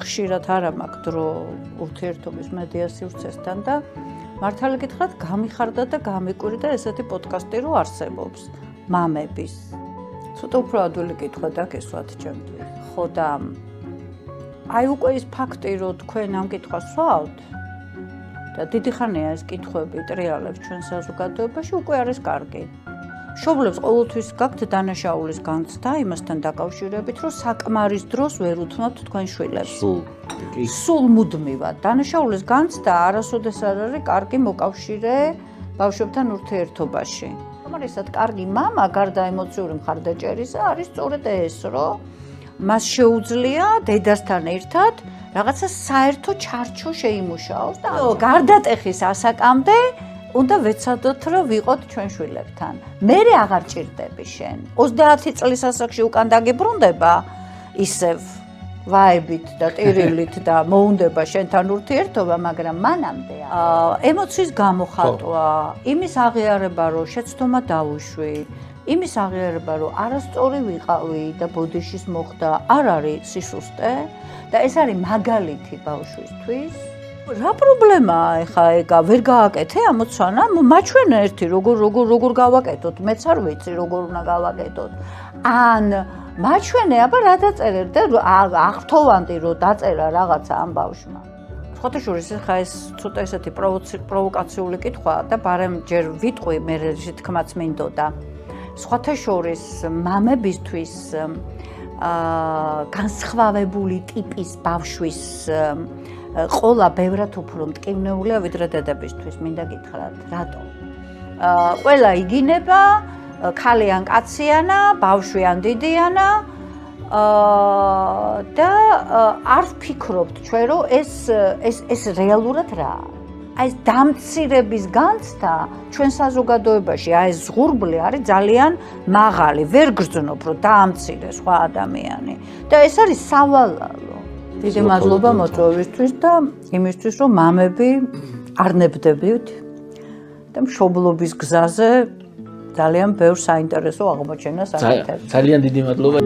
ხშირად არ მაქვს დრო ურთიერთობის მედია სივრცესთან და მართალი გითხრათ, გამიხარდა და გამიკვირდა ესეთი პოდკასტი რო არსებობს მამების. ცოტა უფრო ადვილი კითხვა დაგესვათ ჩემთვის. ხო და აი უკვე ის ფაქტი რომ თქვენ ამ კითხვას სვავთ და დიდი ხანია ეს კითხვები ტრიალებს ჩვენ საზოგადოებაში უკვე არის კარგი. მშობლებს ყოველთვის გაქვთ დანაშაულის განცდა იმასთან დაკავშირებით, რომ საკმარის დროს ვერ უთმობთ თქვენ შვილებს. სულ მუდმივად. დანაშაულის განცდა არასოდეს არ არის კარგი მოკავშირე ბავშვებთან ურთიერთობაში. ამარისად კარგი მამა გარდა ემოციური მხარდაჭერისა არის სწორედ ეს, რომ მას შეუძლია დედასთან ერთად რაღაცა საერთო ჩარჩო შეიმუშაოს და გარდა ტეხის ასაკამდე უნდა ვეცადოთ, რომ ვიყოთ ჩვენ შვილებთან. მერე აღარ ჭირდები შენ. 30 წლის ასაკში უკან დაგიბრუნდება ისევ ვაებით და ტირილით და მოუნდება შენთან ურთიერთობა, მაგრამ მანამდე ემოციის გამოხატვა, იმის აღიარება, რომ შეცდომა დავუშვი, იმის აღიარება, რომ არასწორი ვიყავი და ბოდიშის მოხდა, არ არის სისუსტე და ეს არის მაგალითი ბავშვისთვის. რა პრობლემაა ეხა ეგა ვერ გააკეთე ამოცანა? მაჩვენე ერთი როგორ გავაკეთოთ, მეც არ ვიცი როგორ უნდა გავაკეთოთ. ან მაჩვენე, აბა რა დაწერე და აღრთოვანდი რომ დაწერა რაღაცა ამ ბავშვმა. სხვათა შორის ეხა ეს ცოტა ესეთი პროვოკაციული კითხვაა და ბარემ ჯერ ვიტყვი, მე თქმაც მინდოდა. სხვათა შორის მამებისთვის განსხვავებული ტიპის ბავშვის ყოლა ბევრად უფრო მტკივნეულია ვიდრე დედებისთვის, მინდა გითხრათ, რატო? ყველა იგინება, ქალი ან კაციანა, ბავშვი ან დიდიანა და არ ვფიქრობთ ჩვენ, რომ ეს რეალურად რაა. აი ეს დამცირების განცდა ჩვენ საზოგადოებაში, აი ეს ზღურბლი არის ძალიან მაღალი, ვერ გრძნობ, რომ დაამცირე სხვა ადამიანი და ეს არის სავალალო. დიდი მადლობა მოწვევისთვის და იმისთვის, რომ მამები არ ნებდებით და მშობლობის გზაზე ძალიან ბევრ საინტერესო აღმოჩენას აკეთებთ. ძალიან დიდი მადლობა.